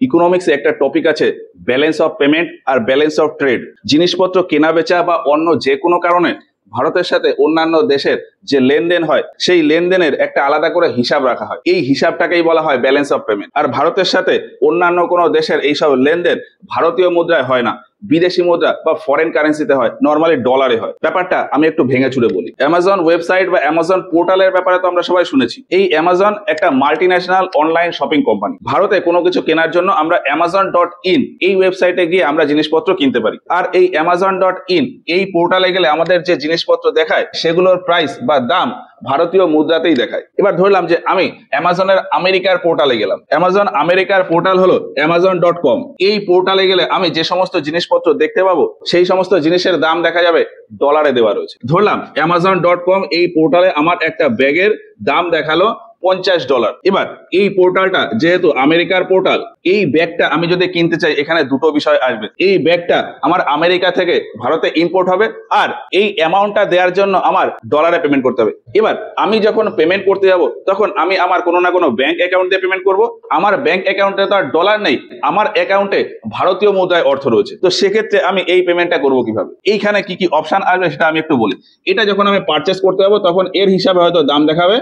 ইকোনমিক্সে একটা টপিক আছে ব্যালেন্স অফ পেমেন্ট আর ব্যালেন্স অফ ট্রেড। জিনিসপত্র কেনা বেচা বা অন্য যে কোনো কারণে ভারতের সাথে অন্যান্য দেশের যে লেনদেন হয় সেই লেনদেনের একটা আলাদা করে হিসাব রাখা হয়, এই হিসাবটাকেই বলা হয় ব্যালেন্স অফ পেমেন্ট। আর ভারতের সাথে অন্যান্য কোনো দেশের এইসব লেনদেন ভারতীয় মুদ্রায় হয় না, বিদেশি মুদ্রা বা ফরেন কারেন্সিতে হয়, নর্মালি ডলারে হয়। ব্যাপারটা আমি একটু ভেঙে চুরে বলি। অ্যামাজন ওয়েবসাইট বা অ্যামাজন পোর্টালের ব্যাপারে তো আমরা সবাই শুনেছি। এই অ্যামাজন একটা মাল্টিন্যাশনাল অনলাইন শপিং কোম্পানি। ভারতে কোনো কিছু কেনার জন্য আমরা amazon.in এই ওয়েবসাইটে গিয়ে আমরা জিনিসপত্র কিনতে পারি। আর এই amazon.in এই পোর্টালে গেলে আমাদের যে জিনিসপত্র দেখায় সেগুলোর প্রাইস বা দাম ভারতীয় মুদ্রাতেই দেখায়। এবার ধরলাম যে আমি অ্যামাজনের আমেরিকার পোর্টালে গেলাম। অ্যামাজন আমেরিকার পোর্টাল হলো amazon.com। এই পোর্টালে গেলে আমি যে সমস্ত জিনিসপত্র দেখতে পাবো সেই সমস্ত জিনিসের দাম দেখা যাবে ডলারে দেওয়া রয়েছে। ধরলাম amazon.com এই পোর্টালে আমার একটা ব্যাগের দাম দেখালো $50। এবার এই পোর্টালটা যেহেতু আমেরিকার পোর্টাল, এই ব্যাগটা আমি যদি কিনতে চাই এখানে দুটো বিষয় আসবে। এই ব্যাগটা আমার আমেরিকা থেকে ভারতে ইম্পোর্ট হবে আর এই অ্যামাউন্টটা দেওয়ার জন্য আমার ডলারে পেমেন্ট করতে হবে। এবার আমি যখন পেমেন্ট করতে যাব তখন আমি আমার কোনো না কোনো ব্যাংক অ্যাকাউন্ট দিয়ে পেমেন্ট করব। আমার ব্যাংক অ্যাকাউন্টে তো আর ডলার নেই, আমার অ্যাকাউন্টে ভারতীয় মুদ্রায় অর্থ রয়েছে। তো সেক্ষেত্রে আমি এই পেমেন্টটা করবো কিভাবে? এইখানে কি কি অপশন আসবে সেটা আমি একটু বলি। এটা যখন আমি পারচেস করতে যাবো তখন এর হিসাবে হয়তো দাম দেখাবে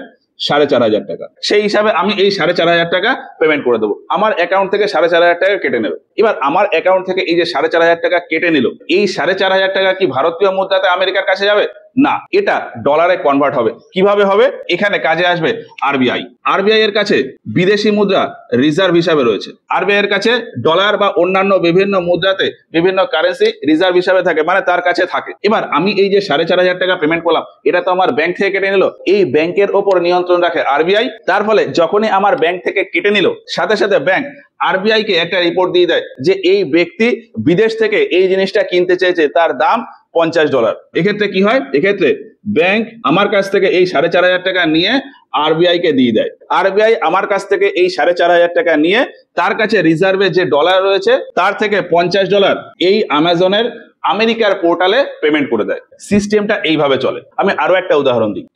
4,500 টাকা। সেই হিসাবে আমি এই 4,500 টাকা পেমেন্ট করে দেবো। আমার অ্যাকাউন্ট থেকে 4,500 টাকা কেটে নেবে। এবার আমার অ্যাকাউন্ট থেকে এই যে 4,500 টাকা কেটে নিল, এই 4,500 টাকা কি ভারতীয় মুদ্রাতে আমেরিকার কাছে যাবে? না, এটা ডলারে কনভার্ট হবে। কিভাবে হবে? এখানে কাজে আসবে আরবিআই। আরবিআই এর কাছে বিদেশি মুদ্রা রিজার্ভ হিসাবে রয়েছে। আরবিআই এর কাছে ডলার বা অন্যান্য বিভিন্ন মুদ্রাতে বিভিন্ন কারেন্সি রিজার্ভ হিসাবে থাকে, মানে তার কাছে থাকে। এবার আমি এই যে 4,500 টাকা পেমেন্ট করলাম, এটা তো আমার ব্যাংক থেকে কেটে নিল। এই ব্যাংকের ওপর নিয়ন্ত্রণ রাখে আরবিআই। তার ফলে যখনই আমার ব্যাংক থেকে কেটে নিল, সাথে সাথে ব্যাংক আরবিআই কে একটা রিপোর্ট দিয়ে দেয় যে এই ব্যক্তি বিদেশ থেকে এই জিনিসটা কিনতে চেয়েছে, তার দাম $50। এক্ষেত্রে কি হয়? এক্ষেত্রে ব্যাংক আমার কাছ থেকে এই 4,500 টাকা নিয়ে আরবিআই কে দিয়ে দেয়। আরবিআই আমার কাছ থেকে এই 4,500 টাকা নিয়ে তার কাছে রিজার্ভে যে ডলার রয়েছে তার থেকে $50 এই অ্যামাজনের আমেরিকার পোর্টালে পেমেন্ট করে দেয়। সিস্টেমটা এইভাবে চলে। আমি আরো একটা উদাহরণ দিই।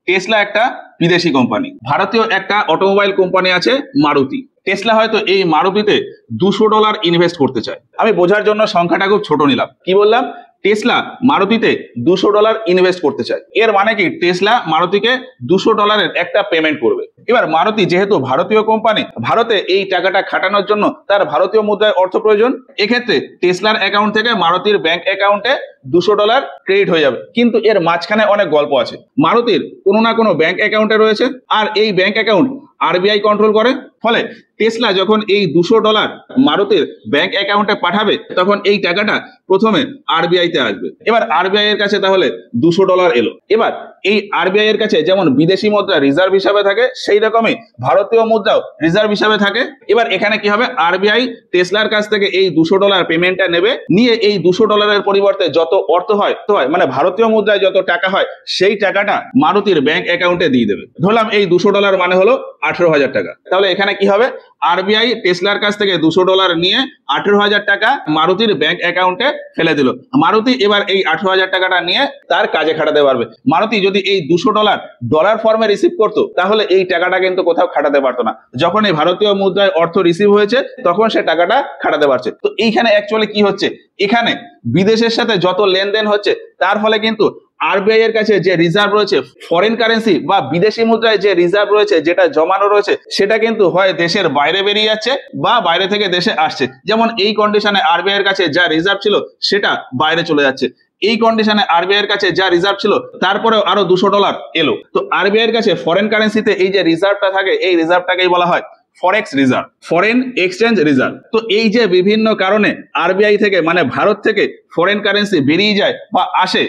টেসলা একটা বিদেশি কোম্পানি। ভারতীয় একটা অটোমোবাইল কোম্পানি আছে মারুতি। টেসলা হয়তো এই মারুতিতে $200 ইনভেস্ট করতে চায়। আমি বোঝার জন্য সংখ্যাটা খুব ছোট নিলাম। কি বললাম? টেসলা মারুতিতে $200 ইনভেস্ট করতে চায়। এর মানে কি? টেসলা মারুতিকে $200 একটা পেমেন্ট করবে। এবার মারুতি যেহেতু ভারতীয় কোম্পানি, ভারতে এই টাকাটা খাটানোর জন্য তার ভারতীয় মুদ্রায় অর্থ প্রয়োজন। এক্ষেত্রে টেসলার অ্যাকাউন্ট থেকে মারুতির ব্যাংক অ্যাকাউন্টে $200 ক্রেডিট হয়ে যাবে। কিন্তু এর মাঝখানে অনেক গল্প আছে। মারুতির কোনো না কোনো ব্যাংক অ্যাকাউন্টে রয়েছে আর এই ব্যাংক অ্যাকাউন্ট আরবিআই কন্ট্রোল করে। ফলে টেসলা যখন এই $200 মারুতির ব্যাংক অ্যাকাউন্টে পাঠাবে তখন এই টাকাটা প্রথমে আরবিআই তে আসবে। এবার আরবিআই এর কাছে তাহলে $200 এলো। এবার এই আরবিআই এর কাছে যেমন বিদেশি মুদ্রা রিজার্ভ হিসাবে থাকে, সেই রকমই ভারতীয় মুদ্রাও রিজার্ভ হিসাবে থাকে। এবার এখানে কি হবে? আরবিআই টেসলার কাছ থেকে এই $200 পেমেন্টটা নেবে, নিয়ে এই $200 এর পরিবর্তে যত অর্থ হয় মানে ভারতীয় মুদ্রায় যত টাকা হয় সেই টাকাটা মারুতির ব্যাংক অ্যাকাউন্টে দিয়ে দেবে। ধরলাম এই $200 মানে হলো 18,000 টাকা। তাহলে এখানে কি হবে? আরবিআই টেসলার কাছ থেকে $200 নিয়ে 18,000 টাকা মারুতির ব্যাংক অ্যাকাউন্টে ফেলে দিল। মারুতি এবার এই 18,000 টাকাটা নিয়ে তার কাজে খাটাতে পারবে। মারুতি যদি এই $200 ডলার ফর্মে রিসিভ করতো তাহলে এই টাকাটা কিন্তু কোথাও খাটাতে পারতো না। যখন এই ভারতীয় মুদ্রায় অর্থ রিসিভ হয়েছে তখন সে টাকাটা খাটাতে পারছে। তো এইখানে অ্যাকচুয়ালি কি হচ্ছে? এখানে বিদেশের সাথে যত লেনদেন হচ্ছে তার ফলে কিন্তু আরবিআই এর কাছে যে রিজার্ভ রয়েছে ফরেন কারেন্সি বা বিদেশি মুদ্রায় যে রিজার্ভ রয়েছে, যেটা জমানো রয়েছে, সেটা কিন্তু হয় দেশের বাইরে বেরিয়ে যাচ্ছে বা বাইরে থেকে দেশে আসছে। যেমন এই কন্ডিশনে আরবিআই এর কাছে যা রিজার্ভ ছিল সেটা বাইরে চলে যাচ্ছে। এই কন্ডিশনে আরবিআই এর কাছে যা রিজার্ভ ছিল তারপরেও আরো $200 এলো। তো আরবিআই এর কাছে ফরেন কারেন্সিতে এই যে রিজার্ভটা থাকে এই রিজার্ভটাকেই বলা হয় ফরেক্স রিজার্ভ, ফরেন এক্সচেঞ্জ রিজার্ভ। তো এই যে বিভিন্ন কারণে আরবিআই থেকে মানে ভারত থেকে ফরেন কারেন্সি বেরিয়ে যায় বা আসে,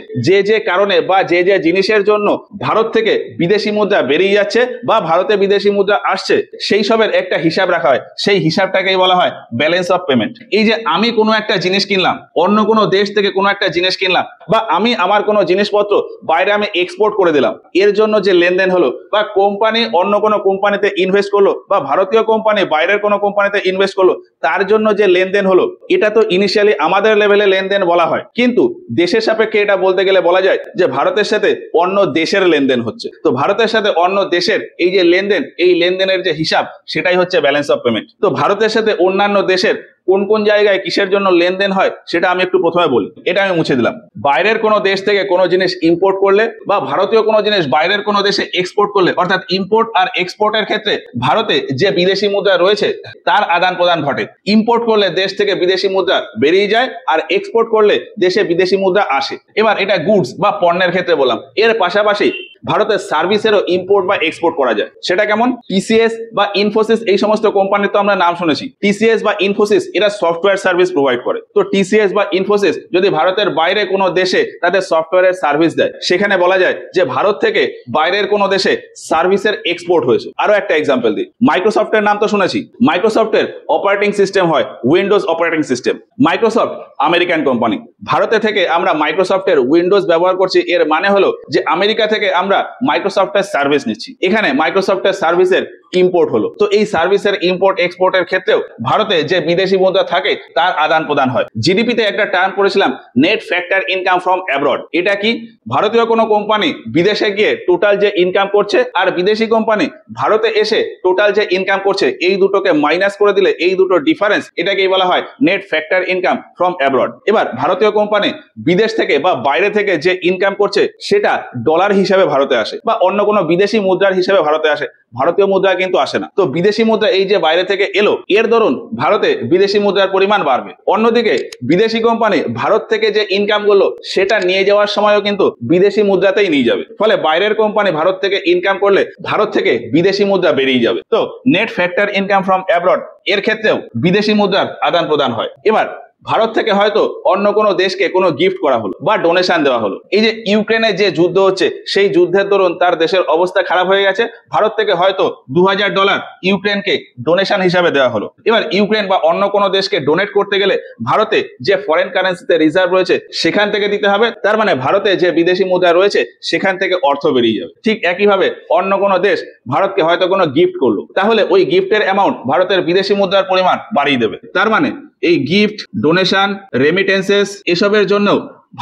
যে কারণে বা যে জিনিসের জন্য ভারত থেকে বিদেশি মুদ্রা বেরিয়ে যাচ্ছে বা ভারতে বিদেশি মুদ্রা আসছে, সেই সবের একটা হিসাব রাখা হয়। সেই হিসাবটাকেই বলা হয় ব্যালেন্স অফ পেমেন্ট। এই যে আমি কোনো একটা জিনিস কিনলাম, অন্য কোনো দেশ থেকে কোনো একটা জিনিস কিনলাম, বা আমি আমার কোনো জিনিসপত্র বাইরে আমি এক্সপোর্ট করে দিলাম, এর জন্য যে লেনদেন হলো, বা কোম্পানি অন্য কোনো কোম্পানিতে ইনভেস্ট করলো, বা ভারতীয় ভারতীয় কোম্পানি বাইরের কোনো কোম্পানিতে ইনভেস্ট করলো, তার জন্য যে লেনদেন হলো, এটা তো ইনিশিয়ালি আমাদের লেভেলে লেনদেন বলা হয়, কিন্তু দেশের সাপেক্ষে এটা বলতে গেলে বলা যায় যে ভারতের সাথে অন্য দেশের লেনদেন হচ্ছে। তো ভারতের সাথে অন্য দেশের এই যে লেনদেন, এই লেনদেনের যে হিসাব, সেটাই হচ্ছে ব্যালেন্স অফ পেমেন্ট। তো ভারতের সাথে অন্যান্য দেশের কোন কোন জায়গায় কিসের জন্য লেনদেন হয় সেটা আমি একটু প্রথমে বলি, এটা আমি মুছে দিলাম। বাইরের কোনো দেশ থেকে কোনো জিনিস ইম্পোর্ট করলে বা ভারতীয় কোনো জিনিস বাইরের কোনো দেশে এক্সপোর্ট করলে, অর্থাৎ ইম্পোর্ট আর এক্সপোর্টের ক্ষেত্রে ভারতে যে বিদেশি মুদ্রা রয়েছে তার আদান প্রদান ঘটে। ইম্পোর্ট করলে দেশ থেকে বিদেশি মুদ্রা বেরিয়ে যায়, আর এক্সপোর্ট করলে দেশে বিদেশি মুদ্রা আসে। এবার এটা গুডস বা পণ্যের ক্ষেত্রে বললাম। এর পাশাপাশি ভারতের সার্ভিসেরও ইম্পোর্ট বা এক্সপোর্ট করা যায়। সেটা কেমন? টিসিএস বা ইনফোসিস, এই সমস্ত কোম্পানির তো আমরা নাম শুনেছি। টিসিএস বা ইনফোসিস এরা সফটওয়্যার সার্ভিস প্রোভাইড করে। তো টিসিএস বা ইনফোসিস যদি ভারতের বাইরে কোনো দেশে তাদের সফটওয়্যারের সার্ভিস দেয়, সেখানে বলা যায় যে ভারত থেকে বাইরের কোনো দেশে সার্ভিসের এক্সপোর্ট হয়েছে। আরো একটা এক্সাম্পল দিই, মাইক্রোসফটের নাম তো শুনেছি। মাইক্রোসফটের অপারেটিং সিস্টেম হয় Windows operating system. Microsoft American company, ভারতে থেকে আমরা মাইক্রোসফটের উইন্ডোজ ব্যবহার করছি, এর মানে হলো যে আমেরিকা থেকে আমরা মাইক্রোসফটের সার্ভিস নিচ্ছি। এখানে মাইক্রোসফটের সার্ভিসের ইম্পোর্ট হলো। তো এই সার্ভিসের ইম্পোর্ট এক্সপোর্টের ক্ষেত্রেও ভারতে যে বিদেশি মুদ্রা থাকে তার আদান প্রদান হয়। জিডিপিতে একটা টার্ম পড়েছিলাম, net factor income from abroad. এটা কি? ভারতীয় কোনো কোম্পানি বিদেশে গিয়ে টোটাল যে ইনকাম করছে আর বিদেশি কোম্পানি ভারতে এসে টোটাল যে ইনকাম করছে, এই দুটোকে মাইনাস করে দিলে এই দুটো ডিফারেন্স, এটাকেই বলা হয় net factor income from abroad. এবার ভারতীয় কোম্পানি বিদেশ থেকে বা বাইরে থেকে যে ইনকাম করছে সেটা ডলার হিসাবে ভারতে আসে বা অন্য কোনো বিদেশি মুদ্রার হিসাবে ভারতে আসে, ভারতীয় মুদ্রা কিন্তু আসে না। তো বিদেশি মুদ্রা এই যে বাইরে থেকে এলো, এর দরুন ভারতে বিদেশি মুদ্রার পরিমাণ বাড়বে। অন্যদিকে বিদেশি কোম্পানি ভারত থেকে যে ইনকাম করলো সেটা নিয়ে যাওয়ার সময়ও কিন্তু বিদেশি মুদ্রাতেই নিয়ে যাবে। ফলে বাইরের কোম্পানি ভারত থেকে ইনকাম করলে ভারত থেকে বিদেশি মুদ্রা বেরিয়ে যাবে। তো net factor income from abroad এর ক্ষেত্রেও বিদেশি মুদ্রার আদান প্রদান হয়। এবার ভারত থেকে হয়তো অন্য কোনো দেশকে কোনো গিফট করা হলো বা ডোনেশন দেওয়া হলো। এই যে ইউক্রেনে যে যুদ্ধ হচ্ছে, সেই যুদ্ধের দরুন তার দেশের অবস্থা খারাপ হয়ে গেছে, ভারত থেকে হয়তো $2000 ইউক্রেনকে ডোনেশন হিসাবে দেওয়া হলো। এবার ইউক্রেন বা অন্য কোনো দেশকে ডোনেট করতে গেলে ভারতে যে ফরেন কারেন্সিতে রিজার্ভ রয়েছে সেখান থেকে দিতে হবে। তার মানে ভারতে যে বিদেশি মুদ্রা রয়েছে সেখান থেকে অর্থ বেরিয়ে যাবে। ঠিক একইভাবে অন্য কোনো দেশ ভারতকে হয়তো কোনো গিফট করলো, তাহলে ওই গিফটের অ্যামাউন্ট ভারতের বিদেশি মুদ্রার পরিমাণ বাড়িয়ে দেবে। তার মানে এই গিফট, ডোনেশন, রেমিটেন্সেস এসবের জন্য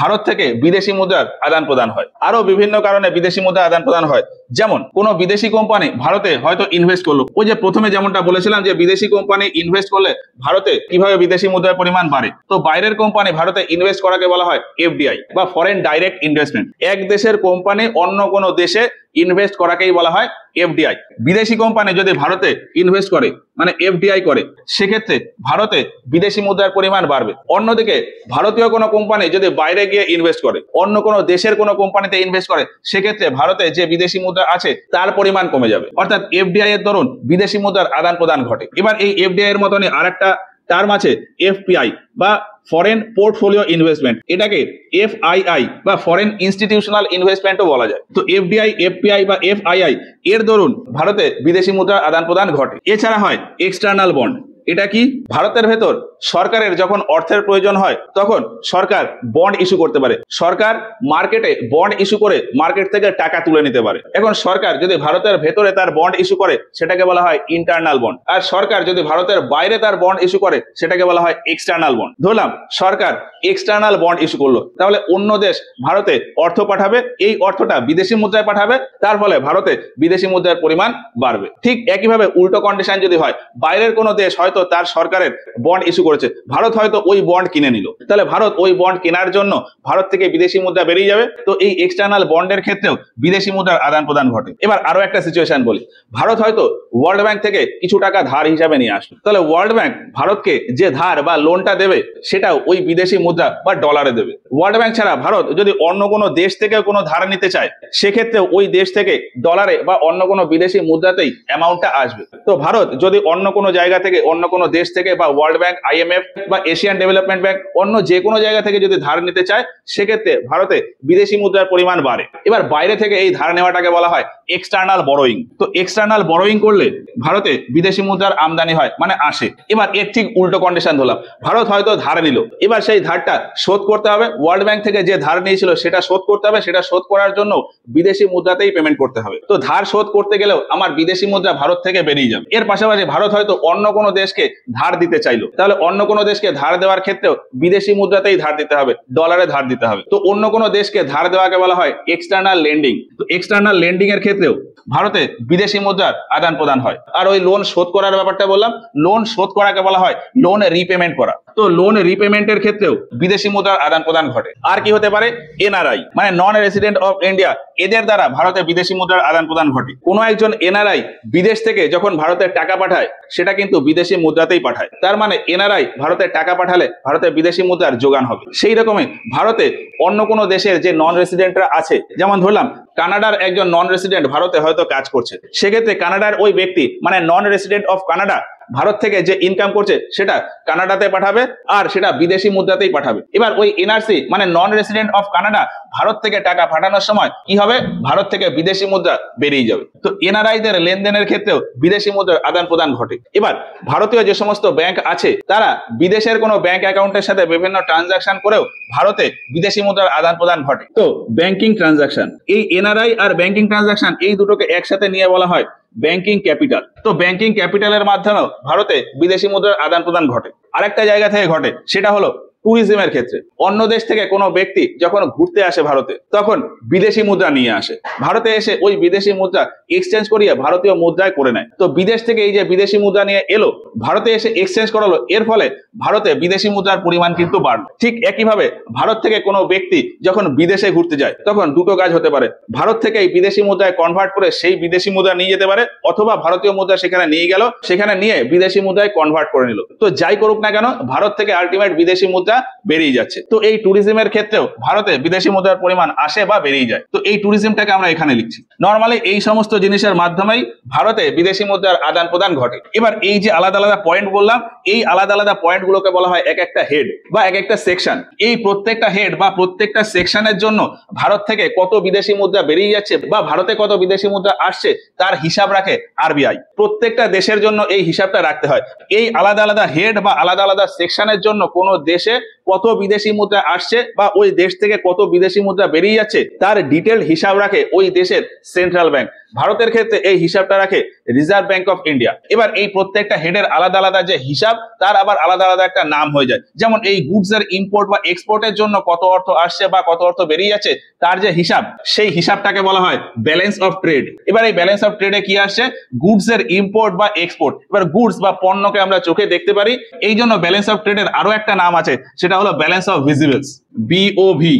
ভারত থেকে বিদেশি মুদ্রার আদান প্রদান হয়। আরো বিভিন্ন কারণে বিদেশি মুদ্রা আদান প্রদান হয়। যেমন কোন বিদেশি কোম্পানি ভারতে হয়তো ইনভেস্ট করলো, ওই যে প্রথমে যেমনটা বলেছিলাম যে বিদেশি কোম্পানি ইনভেস্ট করলে ভারতে কিভাবে বিদেশি মুদ্রার পরিমাণ বাড়ে। তো বাইরের কোম্পানি ভারতে ইনভেস্ট করাকে বলা হয় এফডিআই বা ফরেন ডাইরেক্ট ইনভেস্টমেন্ট। এক দেশের কোম্পানি অন্য কোনো দেশে ইনভেস্ট করাকেই বলা হয় এফডিআই। বিদেশি কোম্পানি যদি ভারতে ইনভেস্ট করে মানে এফডিআই করে, সেক্ষেত্রে ভারতে বিদেশি মুদ্রার পরিমাণ বাড়বে। অন্যদিকে ভারতীয় কোনো কোম্পানি যদি বাইরে গিয়ে ইনভেস্ট করে, অন্য কোনো দেশের কোনো কোম্পানিতে ইনভেস্ট করে, সেক্ষেত্রে ভারতে যে বিদেশি মুদ্রা আছে তার পরিমাণ কমে যাবে। অর্থাৎ এফডিআই এর দরুন বিদেশি মুদ্রার আদান প্রদান ঘটে। এবার এই এফডিআই এর মতনই আরেকটা টার্ম আছে এফপিআই বা ফরেন পোর্টফোলিও ইনভেস্টমেন্ট। এটাকে এফআইআই বা ফরেন ইনস্টিটিউশনাল ইনভেস্টমেন্টও বলা যায়। তো এফডিআই, এফপিআই বা এফআইআই এর দরুন ভারতে বিদেশি মুদ্রার আদান প্রদান ঘটে। এছাড়া হয় এক্সটার্নাল বন্ড। এটা কি? ভারতের ভেতর সরকারের যখন অর্থের প্রয়োজন হয় তখন সরকার বন্ড ইস্যু করতে পারে। সরকার মার্কেটে বন্ড ইস্যু করে মার্কেট থেকে টাকা তুলে নিতে পারে। এখন সরকার যদি ভারতের ভেতরে তার বন্ড ইস্যু করে সেটাকে বলা হয় ইন্টারনাল বন্ড, আর সরকার যদি ভারতের বাইরে তার বন্ড ইস্যু করে সেটাকে বলা হয় এক্সটার্নাল বন্ড। ধরলাম সরকার এক্সটার্নাল বন্ড ইস্যু করলো, তাহলে অন্য দেশ ভারতে অর্থ পাঠাবে, এই অর্থটা বিদেশি মুদ্রায় পাঠাবে, তার ফলে ভারতে বিদেশি মুদ্রার পরিমাণ বাড়বে। ঠিক একইভাবে উল্টো কন্ডিশন যদি হয়, বাইরের কোনো দেশ হয়তো তার সরকারের বন্ড ইস্যু করেছে, ভারত হয়তো ওই বন্ড কিনে নিল, তাহলে ভারত ওই বন্ড কেনার জন্য ভারত থেকে বিদেশি মুদ্রা বেরিয়ে যাবে। তো এই এক্সটার্নাল বন্ডের ক্ষেত্রেও বিদেশি মুদ্রার আদান প্রদান ঘটে। এবার আরো একটা সিচুয়েশন বলি, ভারত হয়তো ওয়ার্ল্ড ব্যাংক থেকে কিছু টাকা ধার হিসাবে নিয়ে আসবে, তাহলে ওয়ার্ল্ড ব্যাংক ভারতকে যে ধার বা লোনটা দেবে সেটাও ওই বিদেশি মুদ্রা বা ডলারে দেবে। ওয়ার্ল্ড ব্যাংক ছাড়া ভারত যদি অন্য কোনো দেশ থেকে কোনো ধার নিতে চায়, সেক্ষেত্রে ওই দেশ থেকে ডলারে বা অন্য কোনো বিদেশি মুদ্রাতেই অ্যামাউন্টটা আসবে। তো ভারত যদি অন্য কোনো জায়গা থেকে, অন্য কোনো দেশ থেকে বা ওয়ার্ল্ড ব্যাংক, আইএমএফ বা এশিয়ান ডেভেলপমেন্ট ব্যাংক, অন্য যে কোনো জায়গা থেকে যদি ধার নিতে চায়, সেক্ষেত্রে ভারতে বিদেশি মুদ্রার পরিমাণ বাড়ে। এবার বাইরে থেকে এই ধার নেওয়াটাকে বলা হয় এক্সটার্নাল বড়োয়িং। তো এক্সটার্নাল বড়োয়িং করলে ভারতে বিদেশি মুদ্রার আমদানি হয়, মানে আসে। এবার এর ঠিক উল্টো কন্ডিশন ধরলাম, ভারত হয়তো ধার নিল, এবার সেই ধারটা শোধ করতে হবে, ওয়ার্ল্ড ব্যাংক থেকে যে ধার নিয়েছিল সেটা শোধ করতে হবে, সেটা শোধ করার জন্য বিদেশি মুদ্রাতেই পেমেন্ট করতে হবে। তো ধার শোধ করতে গেলেও আমার বিদেশি মুদ্রা ভারত থেকে বেরিয়ে যাবে। এর পাশাপাশি ভারত হয়তো অন্য কোনো দেশকে ধার দিতে চাইলো, তাহলে অন্য কোনো দেশকে ধার দেওয়ার ক্ষেত্রেও বিদেশি মুদ্রাতেই ধার দিতে হবে, ডলারে ধার দিতে হবে। তো অন্য কোনো দেশকে ধার দেওয়াকে বলা হয় এক্সটার্নাল লেন্ডিং। তো এক্সটার্নাল লেন্ডিং এর ক্ষেত্রেও ভারতে বিদেশি মুদ্রার আদান প্রদান হয়। আর ওই লোন শোধ করার ব্যাপারটা বললাম, লোন শোধ করাকে বলা হয় লোন রিপেমেন্ট করা। তো লোন রিপেমেন্টের ক্ষেত্রেও বিদেশি মুদ্রার আদান প্রদান ঘটে। আর কি হতে পারে, এনআরআই মানে নন রেসিডেন্ট অফ ইন্ডিয়া, এদের দ্বারা ভারতে বিদেশি মুদ্রার আদান প্রদান ঘটে। কোনো একজন এনআরআই বিদেশ থেকে যখন ভারতে টাকা পাঠায় সেটা কিন্তু বিদেশি মুদ্রাতেই পাঠায়, তার মানে এনআরআই ভারতে টাকা পাঠালে ভারতে বিদেশি মুদ্রার যোগান হবে। সেই রকমই ভারতে অন্য কোনো দেশের যে নন রেসিডেন্টরা আছে, যেমন ধরলাম কানাডার একজন নন রেসিডেন্ট ভারতে হয়তো কাজ করছে, সেক্ষেত্রে কানাডার ওই ব্যক্তি মানে non resident of Canada Bharat থেকে যে ইনকাম করছে সেটা কানাডাতে পাঠাবে আর সেটা বিদেশি মুদ্রাতেই পাঠাবে। এবার ওই এনআরসি মানে non resident of Canada Bharat থেকে টাকা পাঠানোর সময় কি হবে, ভারত থেকে বিদেশি মুদ্রা বেরিয়ে যাবে। তো এনআরআইদের লেনদেনের ক্ষেত্রেও বিদেশি মুদ্রার আদান প্রদান ঘটে। এবার ভারতীয় যে সমস্ত ব্যাংক আছে তারা বিদেশের কোনো ব্যাংক অ্যাকাউন্টের সাথে বিভিন্ন ট্রানজাকশন করেও ভারতে বিদেশি মুদ্রার আদান প্রদান ঘটে। তো ব্যাংকিং ট্রানজাকশন, এই এনআরআই আর ব্যাংকিং ট্রানজাকশন এই দুটোকে একসাথে নিয়ে বলা হয় ব্যাংকিং ক্যাপিটাল। তো ব্যাংকিং ক্যাপিটালের মাধ্যমেও ভারতে বিদেশি মুদ্রার আদান প্রদান ঘটে। আরেকটা জায়গা থেকে ঘটে, সেটা হলো ট্যুরিজমের ক্ষেত্রে। অন্য দেশ থেকে কোনো ব্যক্তি যখন ঘুরতে আসে ভারতে, তখন বিদেশি মুদ্রা নিয়ে আসে, ভারতে এসে ওই বিদেশি মুদ্রা এক্সচেঞ্জ করিয়ে ভারতীয় মুদ্রায় করে নেয়। তো বিদেশ থেকে এই যে বিদেশি মুদ্রা নিয়ে এলো, ভারতে এসে এক্সচেঞ্জ করালো, এর ফলে ভারতে বিদেশি মুদ্রার পরিমাণ কিন্তু বাড়লো। ঠিক একইভাবে ভারত থেকে কোনো ব্যক্তি যখন বিদেশে ঘুরতে যায়, তখন দুটো কাজ হতে পারে, ভারত থেকে এই বিদেশি মুদ্রায় কনভার্ট করে সেই বিদেশি মুদ্রা নিয়ে যেতে পারে, অথবা ভারতীয় মুদ্রা সেখানে নিয়ে গেল, সেখানে নিয়ে বিদেশি মুদ্রায় কনভার্ট করে নিল। তো যাই করুক না কেন, ভারত থেকে আলটিমেট বিদেশি মুদ্রা বেরিয়ে যাচ্ছে। তো এই ট্যুরিজমের ক্ষেত্রেও ভারতে বিদেশি মুদ্রার পরিমাণ আসে বা বেরিয়ে যায়। তো এই ট্যুরিজমটাকে আমরা এখানে লিখছি। নর্মালি এই সমস্ত জিনিসের মাধ্যমেই ভারতে বিদেশি মুদ্রার আদান প্রদান ঘটে। এবার এই যে আলাদা আলাদা পয়েন্ট বললাম, এই আলাদা আলাদা পয়েন্টগুলোকে বলা হয় এক একটা হেড বা এক একটা সেকশন। এই প্রত্যেকটা হেড বা প্রত্যেকটা সেকশনের জন্য ভারত থেকে কত বিদেশি মুদ্রা বেরিয়ে যাচ্ছে বা ভারতে কত বিদেশি মুদ্রা আসছে তার হিসাব রাখে আরবিআই। প্রত্যেকটা দেশের জন্য এই হিসাবটা রাখতে হয়। এই আলাদা আলাদা হেড বা আলাদা আলাদা সেকশনের জন্য কোন দেশে কত বিদেশি মুদ্রা আসছে বা ওই দেশ থেকে কত বিদেশি মুদ্রা বেরিয়ে যাচ্ছে তার ডিটেইলড হিসাব রাখে ওই দেশের সেন্ট্রাল ব্যাংক। ভারতের ক্ষেত্রে এই হিসাবটা রাখে রিজার্ভ ব্যাংক অফ ইন্ডিয়া। এবার এই প্রত্যেকটা হেডের আলাদা আলাদা যে হিসাব, তার আবার আলাদা আলাদা একটা নাম হয়ে যায়। যেমন এই গুডস এর ইম্পোর্ট বা এক্সপোর্টের জন্য কত অর্থ আসছে বা কত অর্থ বেরিয়ে যাচ্ছে তার যে হিসাব, সেই হিসাবটাকে বলা হয় ব্যালেন্স অফ ট্রেড। এবার এই ব্যালেন্স অফ ট্রেডে কি আসছে, গুডস এর ইম্পোর্ট বা এক্সপোর্ট। এবার গুডস বা পণ্যকে আমরা চোখে দেখতে পারি, এই জন্য ব্যালেন্স অফ ট্রেডের আরো একটা নাম আছে, সেটা হলো ব্যালেন্স অফ ভিজিবলস, বিওভি,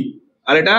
আর এটা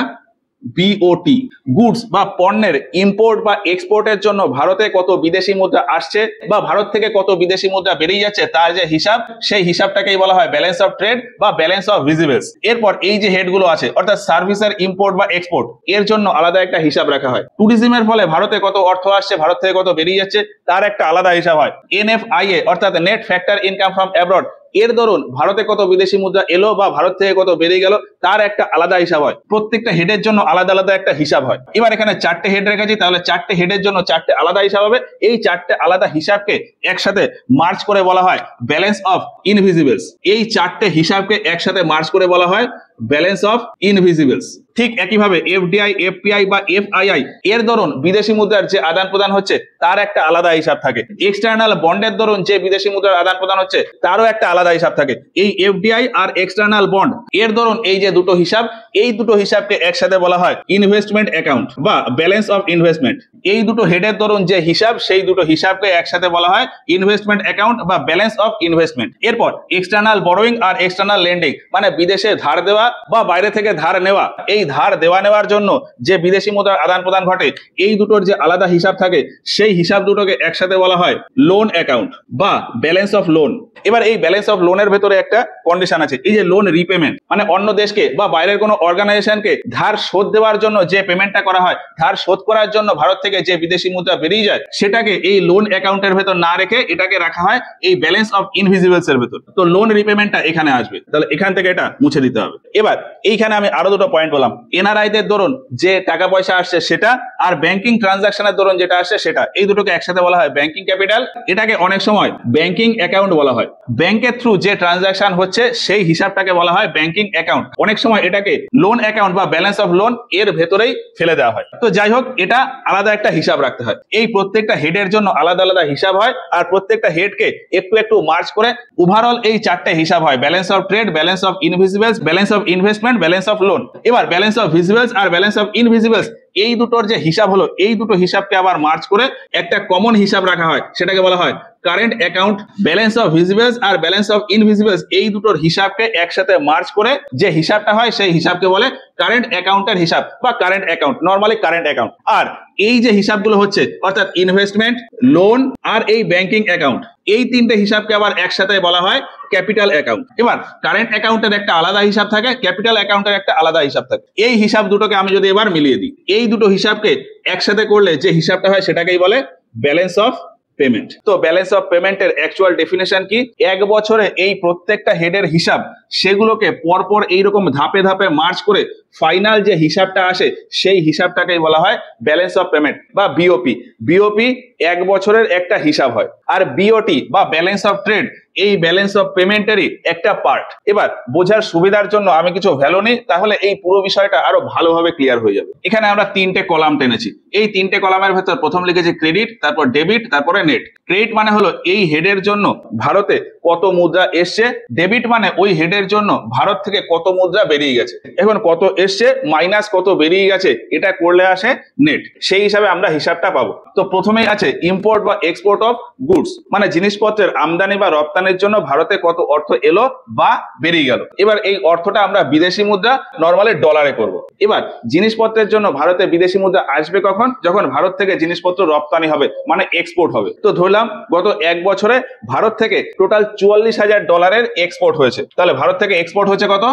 বিওটি। গুডস বা পণ্যের ইম্পোর্ট বা এক্সপোর্টের জন্য ভারতে কত বিদেশি মুদ্রা আসছে বা ভারত থেকে কত বিদেশি মুদ্রা বেরিয়ে যাচ্ছে তার যে হিসাব, সেই হিসাবটাকেই বলা হয় ব্যালেন্স অফ ট্রেড বা ব্যালেন্স অফ ভিজিবলস। এরপর এই যে হেডগুলো আছে অর্থাৎ সার্ভিসের ইম্পোর্ট বা এক্সপোর্ট, এর জন্য আলাদা একটা হিসাব রাখা হয়। ট্যুরিজমের ফলে ভারতে কত অর্থ আসছে, ভারত থেকে কত বেরিয়ে যাচ্ছে তার একটা আলাদা হিসাব হয়। এনএফআইএ অর্থাৎ net factor income from abroad, এর দরুন ভারতে কত বিদেশি মুদ্রা এলো বা ভারত থেকে কত বেরিয়ে গেল তার একটা আলাদা হিসাব হয়। প্রত্যেকটা হেডের জন্য আলাদা আলাদা একটা হিসাব হয়। এবার এখানে চারটে হেড রেখেছি, তাহলে চারটে হেডের জন্য চারটে আলাদা হিসাব হবে। এই চারটে আলাদা হিসাবকে একসাথে মার্জ করে বলা হয় ব্যালেন্স অফ ইনভিজিবলস। এই চারটে হিসাবকে একসাথে মার্জ করে বলা হয় ব্যালেন্স অফ ইনভিজিবলস। ঠিক একইভাবে এফডিআই, এফপিআই বা এফআইআই, এর দরুন বিদেশি মুদ্রার যে আদান প্রদান হচ্ছে তার একটা আলাদা হিসাব থাকে। এক্সটার্নাল বন্ডের দরুন যে বিদেশি মুদ্রার আদান প্রদান হচ্ছে তারও একটা আলাদা হিসাব থাকে। এই এফডিআই আর এক্সটার্নাল বন্ড এর দরুন এই যে দুটো হিসাব, এই দুটো হিসাবকে একসাথে বলা হয় ইনভেস্টমেন্ট অ্যাকাউন্ট বা ব্যালেন্স অফ ইনভেস্টমেন্ট। এই দুটো হেডের দরুন যে হিসাব, সেই দুটো হিসাবকে একসাথে বলা হয় ইনভেস্টমেন্ট অ্যাকাউন্ট বা ব্যালেন্স অফ ইনভেস্টমেন্ট। এরপর এক্সটার্নাল বরোয়িং আর এক্সটার্নাল লেন্ডিং মানে বিদেশে ধার দেওয়া বা বাইরে থেকে ধার নেওয়া। এই ধার দেওয়া নেওয়ার জন্য যে বিদেশি মুদ্রার আদান প্রদান ঘটে, এই দুটোর যে আলাদা হিসাব থাকে, সেই হিসাব দুটোকে একসাথে বলা হয় লোন অ্যাকাউন্ট বা ব্যালেন্স অফ লোন। এবার এই ব্যালেন্স অফ লোনের ভেতরে একটা কন্ডিশন আছে, এই যে লোন রিপেমেন্ট মানে অন্য দেশকে বা বাইরের কোনো অর্গানাইজেশনকে ধার শোধ দেওয়ার জন্য যে পেমেন্টটা করা হয়, ধার শোধ করার জন্য ভারত থেকে যে বিদেশি মুদ্রা বেরিয়ে যায় সেটাকে এই লোন অ্যাকাউন্টের ভেতর না রেখে এটাকে রাখা হয় এই ব্যালেন্স অফ ইনভিজিবলস এর ভেতর। তো লোন রিপেমেন্টটা এখানে আসবে, তাহলে এখান থেকে এটা মুছে দিতে হবে। এবার এইখানে আমি আরো দুটো পয়েন্ট বললাম, এনআরআই দের ধরুন যে টাকা পয়সা আসছে সেটা, আর ব্যাংকিং ট্রানজাকশনের ধরুন যেটা আসছে সেটা, এই দুটোকে একসাথে বলা হয় ব্যাংকিং ক্যাপিটাল। এটাকে অনেক সময় ব্যাংকিং অ্যাকাউন্ট বলা হয়। ব্যাংকের থ্রু যে ট্রানজাকশন হচ্ছে সেই হিসাবটাকে বলা হয় ব্যাংকিং অ্যাকাউন্ট। অনেক সময় এটাকে লোন অ্যাকাউন্ট বা ব্যালেন্স অফ লোন এর ভেতরেই ফেলে দেওয়া হয়। তো যাই হোক, এটা আলাদা একটা হিসাব রাখতে হয়। এই প্রত্যেকটা হেডের জন্য আলাদা আলাদা হিসাব হয়, আর প্রত্যেকটা হেডকে একটু একটু মার্জ করে ওভারঅল এই চারটে হিসাব হয়: balance of trade, balance of invisibles, balance of investment, balance of loan. এবার ব্যালেন্স অফ ভিজিবলস আর ব্যালেন্স অফ ইনভিজিবলস, এই দুটোর যে হিসাব হলো, এই দুটো হিসাবকে আবার মার্জ করে একটা কমন হিসাব রাখা হয়, সেটাকে বলা হয় current account. Balance of visibles আর ব্যালেন্স অফ ইনভিজিবলস, এই দুটোর হিসাবকে একসাথে মার্জ করে যে হিসাবটা হয় সেই হিসাবকে বলে কারেন্ট অ্যাকাউন্টের হিসাব বা current account, normally current account. আর এই যে হিসাবগুলো হচ্ছে অর্থাৎ ইনভেস্টমেন্ট, লোন আর এই ব্যাংকিং অ্যাকাউন্ট, এই তিনটে হিসাবকে আবার একসাথে বলা হয় ক্যাপিটাল অ্যাকাউন্ট। এবার কারেন্ট অ্যাকাউন্টের একটা আলাদা হিসাব থাকে, ক্যাপিটাল অ্যাকাউন্টের একটা আলাদা হিসাব থাকে। এই হিসাব দুটোকে আমি যদি এবার মিলিয়ে দিই, এই দুটো হিসাবকে একসাথে করলে যে হিসাবটা হয় সেটাকেই বলে ব্যালেন্স অফ পেমেন্ট। তো ব্যালেন্স অফ পেমেন্টের অ্যাকচুয়াল ডেফিনেশন কি? এক বছরে এই প্রত্যেকটা হেডের হিসাব সেগুলোকে পরপর এইরকম ধাপে ধাপে মার্চ করে ফাইনাল যে হিসাবটা আসে সেই হিসাবটাকেই বলা হয় ব্যালেন্স অফ পেমেন্ট বা বিওপি। বিওপি এক বছরের একটা হিসাব হয়, আর বিওটি বা ব্যালেন্স অফ ট্রেড এই ব্যালেন্স অফ পেমেন্টেরই একটা পার্ট। এবার বোঝার সুবিধার জন্য আমি কিছু ভ্যালু নিই, তাহলে এই পুরো বিষয়টা আরো ভালোভাবে ক্লিয়ার হয়ে যাবে। এখানে আমরা তিনটে কলাম টেনেছি। এই তিনটে কলামের ভেতর প্রথম লিখেছি ক্রেডিট, তারপর ডেবিট, তারপরে নেট। ক্রেডিট মানে হলো এই হেডের জন্য ভারতে কত মুদ্রা এসছে, ডেবিট মানে ওই হেডের জন্য ভারত থেকে কত মুদ্রা বেরিয়ে গেছে। এখন কত এসছে মাইনাস কত বেরিয়ে গেছে, এটা করলে আসে নেট। সেই হিসাবে আমরা হিসাবটা পাবো। তো প্রথমেই আছে ইম্পোর্ট বা এক্সপোর্ট অফ গুডস, মানে জিনিসপত্রের আমদানি বা রপ্তানির জন্য ভারতে কত অর্থ এলো বা বেরিয়ে গেল। এবার এই অর্থটা আমরা বিদেশি মুদ্রা নরমালি ডলারে করব। এবার জিনিসপত্রের জন্য ভারতে বিদেশি মুদ্রা আসবে কখন? যখন ভারত থেকে জিনিসপত্র রপ্তানি হবে, মানে এক্সপোর্ট হবে। তো ধরলাম গত এক বছরে ভারত থেকে টোটাল $44,000 এক্সপোর্ট হয়েছে। তাহলে ভারত থেকে এক্সপোর্ট হচ্ছে কত?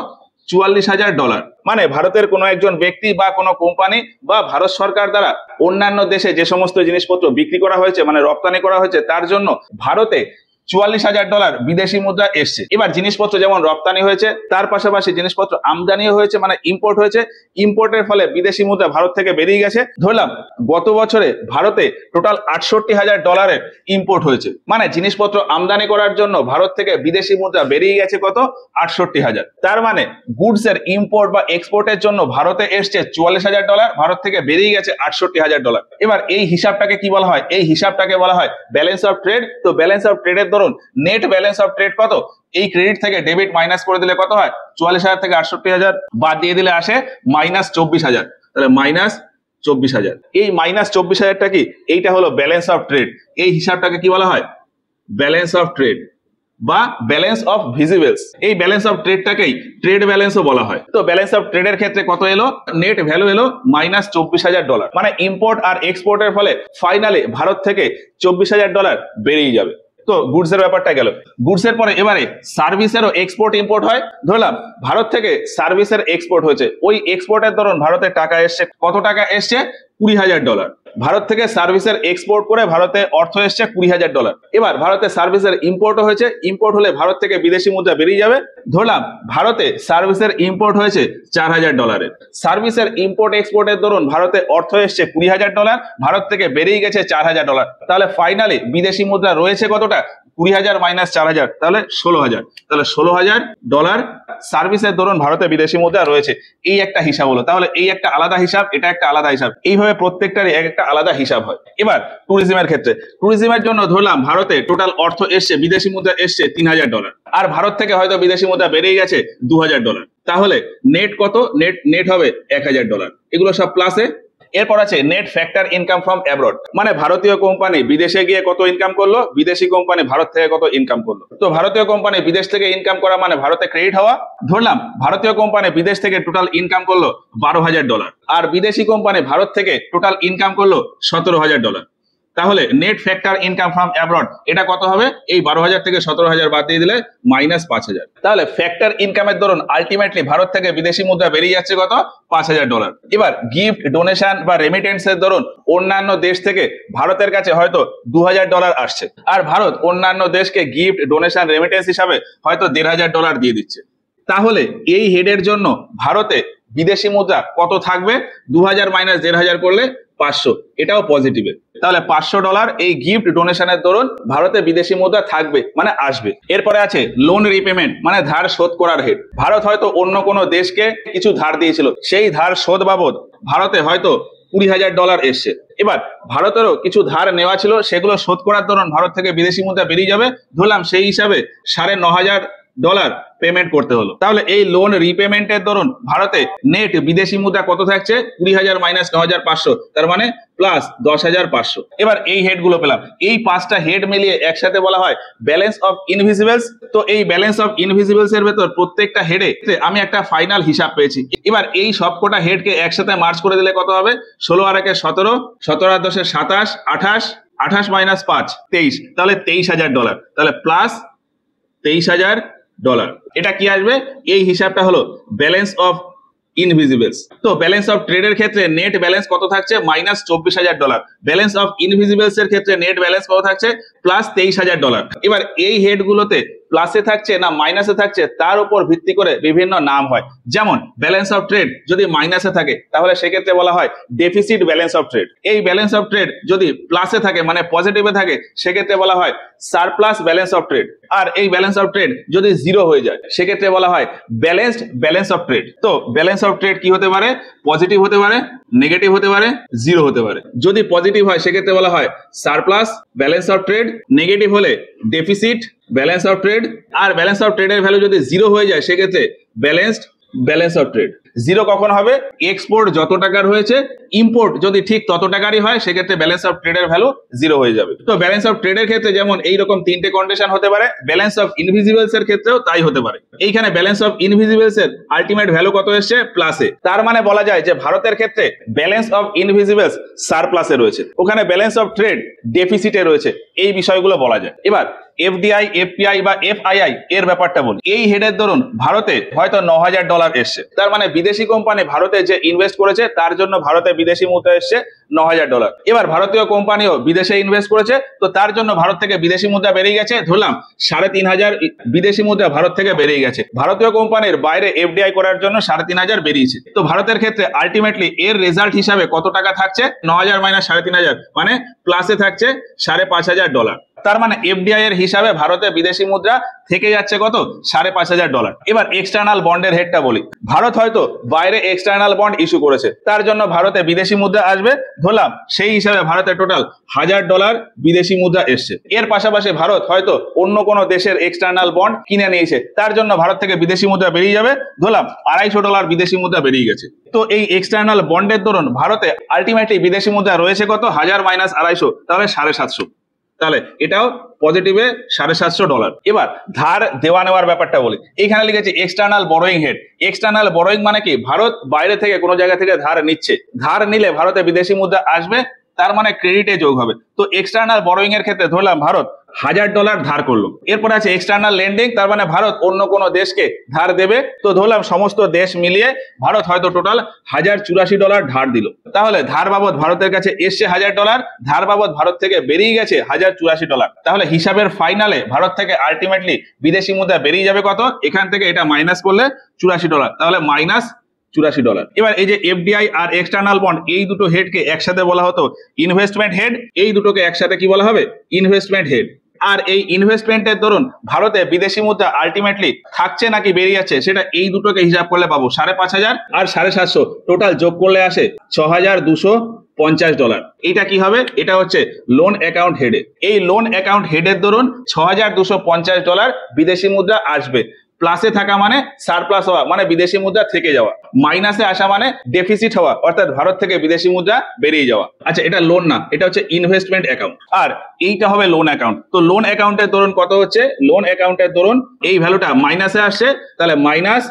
$44,000। মানে ভারতের কোনো একজন ব্যক্তি বা কোনো কোম্পানি বা ভারত সরকার দ্বারা অন্যান্য দেশে যে সমস্ত জিনিসপত্র বিক্রি করা হয়েছে, মানে রপ্তানি করা হয়েছে, তার জন্য ভারতে $44,000 বিদেশি মুদ্রা এসছে। এবার জিনিসপত্র যেমন রপ্তানি হয়েছে, তার পাশাপাশি জিনিসপত্র আমদানিও হয়েছে, মানে ইম্পোর্ট হয়েছে। ইম্পোর্টের ফলে বিদেশি মুদ্রা ভারত থেকে বেরিয়ে গেছে। ধরলাম গত বছরে ভারতে টোটাল $68,000 ইম্পোর্ট হয়েছে, মানে জিনিসপত্র আমদানি করার জন্য ভারত থেকে বিদেশি মুদ্রা বেরিয়ে গেছে কত? 68,000। তার মানে গুডস এর ইম্পোর্ট বা এক্সপোর্টের জন্য ভারতে এসছে $44,000, ভারত থেকে বেরিয়ে গেছে $68,000। এবার এই হিসাবটাকে কি বলা হয়? এই হিসাবটাকে বলা হয় ব্যালেন্স অফ ট্রেড। তো ব্যালেন্স অফ ট্রেডের ধরুন নেট ব্যালেন্স অফ ট্রেড কত? এই ক্রেডিট থেকে ডেবিট মাইনাস করে দিলে কত হয়? 44,000 থেকে 68,000 বাদ দিয়ে দিলে আসে -24,000। তাহলে -24,000। এই -24,000টা কি? এইটা হলো ব্যালেন্স অফ ট্রেড। এই হিসাবটাকে কি বলা হয়? ব্যালেন্স অফ ট্রেড বা ব্যালেন্স অফ ভিজিবলস। এই ব্যালেন্স অফ ট্রেডটাকেই ট্রেড ব্যালেন্সও বলা হয়। তো ব্যালেন্স অফ ট্রেডের ক্ষেত্রে কত এলো? নেট ভ্যালু এলো -24,000। মানে ইম্পোর্ট আর এক্সপোর্টের ফলে ফাইনালি ভারত থেকে $24,000 বেরিয়ে যাবে। তো গুডস এর ব্যাপারটা গেল। গুডস এর পরে এবারে সার্ভিসেরও এক্সপোর্ট ইম্পোর্ট হয়। ধরলাম ভারত থেকে সার্ভিসের এক্সপোর্ট হয়েছে, ওই এক্সপোর্টের ধরুন ভারতে টাকা এসছে। কত টাকা এসছে? $20,000। ভারত থেকে সার্ভিসের এক্সপোর্ট করে ভারতে অর্থ এসছে $20,000। এবার ভারতে সার্ভিসের ইম্পোর্টও হয়েছে। ইম্পোর্ট হলে ভারত থেকে বিদেশি মুদ্রা বেরিয়ে যাবে। ধরলাম ভারতে সার্ভিসের ইম্পোর্ট হয়েছে $4,000। সার্ভিসের ইম্পোর্ট এক্সপোর্টের দরুন ভারতে অর্থ এসছে $20,000, ভারত থেকে বেরিয়ে গেছে $4,000। তাহলে ফাইনালি বিদেশি মুদ্রা রয়েছে কতটা? 20,000 মাইনাস 4,000, তাহলে 16,000। তাহলে $16,000 সার্ভিসের দরুন ভারতে বিদেশি মুদ্রা রয়েছে। এই একটা হিসাব হলো। তাহলে এই একটা আলাদা হিসাব, এটা একটা আলাদা হিসাব। এইভাবে প্রত্যেকটারই একটা আলাদা হিসাব হয়। এবার ট্যুরিজমের ক্ষেত্রে, ট্যুরিজমের জন্য ধরলাম ভারতে টোটাল অর্থ এসছে, বিদেশি মুদ্রা এসছে $3,000, আর ভারত থেকে হয়তো বিদেশি মুদ্রা বেরিয়ে গেছে $2,000। তাহলে নেট কত? নেট হবে $1,000। এগুলো সব প্লাসে। এরপর আছে net factor income from abroad, মানে ভারতীয় কোম্পানি বিদেশে গিয়ে কত ইনকাম করলো, বিদেশি কোম্পানি ভারত থেকে কত ইনকাম করলো। তো ভারতীয় কোম্পানি বিদেশ থেকে ইনকাম করা মানে ভারতে ক্রেডিট হওয়া। ধরলাম ভারতীয় কোম্পানি বিদেশ থেকে টোটাল ইনকাম করলো $12,000, আর বিদেশি কোম্পানি ভারত থেকে টোটাল ইনকাম করলো $17,000। তাহলে net factor income from abroad এটা কত হবে? এই 12,000 থেকে 17,000 বাদ দিয়ে দিলে -5,000। তাহলে ফ্যাক্টর ইনকামের দরুন আলটিমেটলি ভারত থেকে বিদেশি মুদ্রা বেরিয়ে যাচ্ছে কত? $5,000। এবার গিফট, ডোনেশন বা রেমিটেন্সের দরুন অন্যান্য দেশ থেকে ভারতের কাছে হয়তো $2,000 আসছে, আর ভারত অন্যান্য দেশকে গিফট, ডোনেশন, রেমিটেন্স হিসাবে হয়তো $1,500 দিয়ে দিচ্ছে। তাহলে এই হেডের জন্য ভারতে বিদেশি মুদ্রা কত থাকবে? 2000 মাইনাস 1500 করলে 500, এটাও পজিটিভে। তাহলে $500 এই গিফট ডোনেশনের দরুন ভারতে বিদেশি মুদ্রা থাকবে, মানে আসবে। এরপরে আছে লোন রিপেমেন্ট, মানে ধার শোধ করার হেড। ভারত হয়তো অন্য কোনো দেশকে কিছু ধার দিয়েছিল, সেই ধার শোধ বাবদ ভারতে হয়তো $20,000 এসছে। এবার ভারতেরও কিছু ধার নেওয়া ছিল, সেগুলো শোধ করার দরুন ভারত থেকে বিদেশি মুদ্রা বেরিয়ে যাবে, ধরলাম সেই হিসাবে $9,500 পেমেন্ট করতে হলো। তাহলে এই লোন রিপেমেন্টের দরুন ভারতে নেট বিদেশি মুদ্রা কত থাকছে? 20,000 মাইনাস 9,500, তার মানে প্লাস 10,500। এবার এই হেড গুলো পেলাম, এই 5টা হেড মিলিয়ে একসাথে বলা হয় ব্যালেন্স অফ ইনভিজিবলস। তো এই ব্যালেন্স অফ ইনভিজিবলস এর ভেতর প্রত্যেকটা হেডে আমি একটা ফাইনাল হিসাব পেয়েছি। এবার এই সবকটা হেডকে একসাথে মার্জ করে দিলে কত হবে? 16 আর 1 17, 17 আর 10 27, 28, 28 মাইনাস 5 23, তাহলে $23,000। তাহলে প্লাস $23,000। এটা কি আসবে? এই হিসাবটা হলো ব্যালেন্স অফ ইনভিজিবলস। তো ব্যালেন্স অফ ট্রেডের ক্ষেত্রে নেট ব্যালেন্স কত থাকছে? মাইনাস $24,000। ব্যালেন্স অফ ইনভিজিবলস এর ক্ষেত্রে নেট ব্যালেন্স কত থাকছে? প্লাস $23,000। এবার এই হেড গুলোতে প্লাসে থাকছে না মাইনাসে থাকছে তার উপর ভিত্তি করে বিভিন্ন নাম হয়। যেমন ব্যালেন্স অফ ট্রেড যদি মাইনাসে থাকে তাহলে সেক্ষেত্রে বলা হয় ডেফিসিট ব্যালেন্স অফ ট্রেড। এই ব্যালেন্স অফ ট্রেড যদি প্লাসে থাকে মানে পজিটিভে থাকে সেক্ষেত্রে বলা হয় সারপ্লাস ব্যালেন্স অফ ট্রেড। আর এই ব্যালেন্স অফ ট্রেড যদি জিরো হয়ে যায় সেক্ষেত্রে বলা হয় ব্যালেন্সড ব্যালেন্স অফ ট্রেড। তো ব্যালেন্স অফ ট্রেড কি হতে পারে? পজিটিভ হতে পারে, নেগেটিভ হতে পারে, জিরো হতে পারে। যদি পজিটিভ হয় সেক্ষেত্রে বলা হয় surplus balance of trade, negative হলে ডেফিসিট ব্যালেন্স অফ ট্রেড, আর ব্যালেন্স অফ ট্রেডের ভ্যালু যদি জিরো হয়ে যায় সেক্ষেত্রে balanced balance of trade. Zero কখন হবে? এক্সপোর্ট যত টাকার হয়েছে, ইম্পোর্ট যদি ঠিক তত টাকারই হয় সেক্ষেত্রে ব্যালেন্স অফ ট্রেডের ভ্যালু জিরো হয়ে যাবে। তো ব্যালেন্স অফ ট্রেডের ক্ষেত্রে যেমন এইরকম 3টে কন্ডিশন হতে পারে, ব্যালেন্স অফ ইনভিজিবলস এর ক্ষেত্রেও তাই হতে পারে। এইখানে ব্যালেন্স অফ ইনভিজিবলস এর আলটিমেট ভ্যালু কত এসছে? প্লাসে। তার মানে বলা যায় যে ভারতের ক্ষেত্রে ব্যালেন্স অফ ইনভিজিবলস সারপ্লাসে রয়েছে, ওখানে ব্যালেন্স অফ ট্রেড ডেফিসিটে রয়েছে। এই বিষয়গুলো বলা যায়। এবার এফডিআই, এফপিআই বা এফআইআই এর ব্যাপারটা বলি। এই হেডের দরুন ভারতে হয়তো $9,000 এসছে, তার মানে বিদেশি কোম্পানি ভারতে যে ইনভেস্ট করেছে তার জন্য ভারতে বিদেশি মুদ্রা এসছে $9,000। এবার ভারতীয় কোম্পানিও বিদেশে ইনভেস্ট করেছে, তো তার জন্য ভারত থেকে বিদেশি মুদ্রা বেরিয়ে গেছে, ধরলাম 3,500 বিদেশি মুদ্রা ভারত থেকে বেরিয়ে গেছে। ভারতীয় কোম্পানির বাইরে এফডিআই করার জন্য 3,500 বেরিয়েছে। তো ভারতের ক্ষেত্রে আলটিমেটলি এর রেজাল্ট হিসাবে কত টাকা থাকছে? 9,000 মাইনাস 3,500, মানে প্লাসে থাকছে $5,500। তার মানে এফডিআই এর হিসাবে ভারতে বিদেশি মুদ্রা থেকে যাচ্ছে কত? $5,500। এবার এক্সটার্নাল বন্ডের হেডটা বলি। ভারত হয়তো বাইরে এক্সটার্নাল বন্ড ইস্যু করেছে, তার জন্য ভারতে বিদেশি মুদ্রা আসবে, ধরলাম সেই হিসাবে ভারতে টোটাল $1,000 বিদেশি মুদ্রা এসছে। এর পাশাপাশি ভারত হয়তো অন্য কোনো দেশের এক্সটার্নাল বন্ড কিনে নিয়েছে, তার জন্য ভারত থেকে বিদেশি মুদ্রা বেরিয়ে যাবে, ধরলাম $250 বিদেশি মুদ্রা বেরিয়ে গেছে। তো এই এক্সটার্নাল বন্ডের দরুন ভারতে আলটিমেটলি বিদেশি মুদ্রা রয়েছে কত? 1000 মাইনাস 250, তাহলে 750। তাহলে এটাও পজিটিভে $750। এবার ধার দেওয়া নেওয়ার ব্যাপারটা বলি। এইখানে লিখেছি external borrowing head. External borrowing মানে কি? ভারত বাইরে থেকে কোনো জায়গা থেকে ধার নিচ্ছে, ধার নিলে ভারতে বিদেশি মুদ্রা আসবে, তার মানে ক্রেডিটে যোগ হবে। তো এক্সটার্নাল বরোয়িং এর ক্ষেত্রে ধরলাম ভারত $1,000 ধার করলো। এরপরে আছে এক্সটার্নাল লেন্ডিং, তার মানে ভারত অন্য কোনো দেশকে ধার দেবে, তো ধরলাম সমস্ত দেশ মিলিয়ে ভারত হয়তো টোটাল $1,084 ধার দিল। তাহলে ধার বাবদ ভারতের কাছে এসছে $1,000, ধার বাবদ ভারত থেকে বেরিয়ে গেছে $1,084। তাহলে হিসাবের ফাইনালে ভারত থেকে আলটিমেটলি বিদেশি মুদ্রা বেরিয়ে যাবে কত? এখান থেকে এটা মাইনাস করলে $84, তাহলে মাইনাস $84। এবার এই যে এফডিআই আর এক্সটার্নাল বন্ড, এই দুটো হেডকে একসাথে বলা হতো ইনভেস্টমেন্ট হেড, এই দুটোকে একসাথে কি বলা হবে? Investment head. আর এই ইনভেস্টমেন্টের দরুন ভারতে বিদেশি মুদ্রা আলটিমেটলি থাকছে নাকি বেরিয়ে যাচ্ছে সেটা এই দুটোকে হিসাব করলে পাবো। 5,500 আর 750 টোটাল যোগ করলে আসে $6,250। এটা কি হবে? এটা হচ্ছে লোন অ্যাকাউন্ট হেডে। এই লোন অ্যাকাউন্ট হেডের দরুন $6,250 বিদেশি মুদ্রা আসবে। প্লাসে থাকা মানে সারপ্লাস হওয়া, মানে বিদেশি মুদ্রা থেকে যাওয়া। মাইনাসে আসা মানে ডেফিসিট হওয়া, অর্থাৎ ভারত থেকে বিদেশি মুদ্রা বেরিয়ে যাওয়া। আচ্ছা, এটা লোন না, এটা হচ্ছে ইনভেস্টমেন্ট অ্যাকাউন্ট, আর এইটা হবে লোন অ্যাকাউন্ট। তো লোন অ্যাকাউন্টের দরুন কত হচ্ছে? লোন অ্যাকাউন্টের দরুন এই ভ্যালুটা মাইনাসে আসছে, তাহলে মাইনাস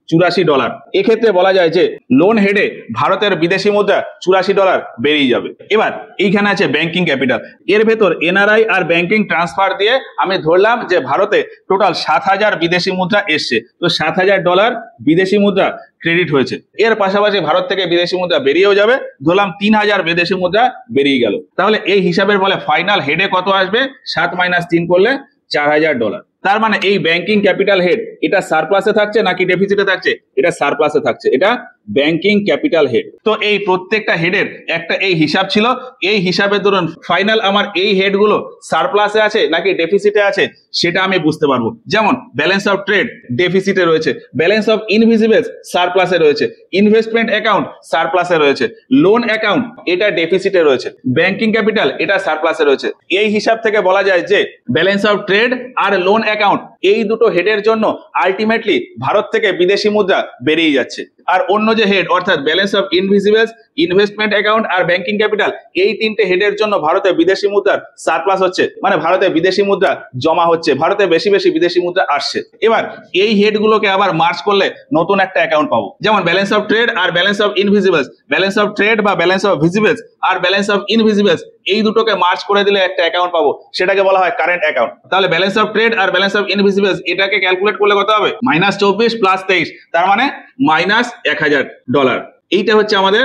$84। এক্ষেত্রে বলা যায় যে লোন হেডে ভারতের বিদেশি মুদ্রা $84 বেরিয়ে যাবে। এবার এইখানে আছে ব্যাংকিং ক্যাপিটাল, এর ভেতর এনআরআই আর ব্যাংকিং ট্রান্সফার দিয়ে আমি ধরলাম যে ভারতে টোটাল 7,000 বিদেশি মুদ্রা এসছে, তো $7,000 বিদেশি মুদ্রা ক্রেডিট হয়েছে। এর পাশাপাশি ভারত থেকে বিদেশি মুদ্রা বেরিয়েও যাবে, ধরলাম 3,000 বিদেশি মুদ্রা বেরিয়ে গেল। তাহলে এই হিসাবের বলে ফাইনাল হেডে কত আসবে? 7 - 3 করলে $4,000। তার মানে এই ব্যাংকিং ক্যাপিটাল হেড এটা সারপ্লাসে থাকছে নাকি ডেফিসিটে থাকছে? এটা সারপ্লাসে থাকছে, এটা ব্যাংকিং ক্যাপিটাল হেড। তো এই প্রত্যেকটা হেডের একটা এই হিসাব ছিল, এই হিসাবের ধরুন ফাইনাল আমার এই হেডগুলো সারপ্লাসে আছে নাকি ডেফিসিটে আছে সেটা আমি বুঝতে পারবো। যেমন ব্যালেন্স অফ ট্রেড ডেফিসিটে রয়েছে, ব্যালেন্স অফ ইনভিজিবলস সারপ্লাসে রয়েছে, ইনভেস্টমেন্ট অ্যাকাউন্ট সারপ্লাসে রয়েছে, লোন অ্যাকাউন্ট এটা ডেফিসিটে রয়েছে, ব্যাংকিং ক্যাপিটাল এটা সারপ্লাসে রয়েছে। এই হিসাব থেকে বলা যায় যে ব্যালেন্স অফ ট্রেড আর লোন অ্যাকাউন্ট এই দুটো হেডের জন্য আলটিমেটলি ভারত থেকে বিদেশি মুদ্রা বেরিয়ে যাচ্ছে। আর অন্য যে হেড অর্থাৎ balance of invisibles, investment account আর ব্যাংকিং ক্যাপিটাল এই তিনটে হেডের জন্য ভারতে বিদেশি মুদ্রার সারপ্লাস হচ্ছে, মানে ভারতে বিদেশি মুদ্রা জমা হচ্ছে, ভারতে বেশি বেশি বিদেশি মুদ্রা আসছে। এবার এই হেডগুলোকে আবার মার্জ করলে নতুন একটা অ্যাকাউন্ট পাবো, যেমন ব্যালেন্স অফ ট্রেড আর balance of invisibles, balance of trade বা ব্যালেন্স অফ ভিজিবলস আর ব্যালেন্স অফ ইনভিজিবলস এই দুটোকে মার্জ করে দিলে একটা অ্যাকাউন্ট পাবো, সেটাকে বলা হয় কারেন্ট অ্যাকাউন্ট। তাহলে ব্যালেন্স অফ ট্রেড আর ব্যালেন্স অফ ইনভিজিবলস এটাকে ক্যালকুলেট করলে কত হবে? -24 + 23, তার মানে -1000 এইটা হচ্ছে আমাদের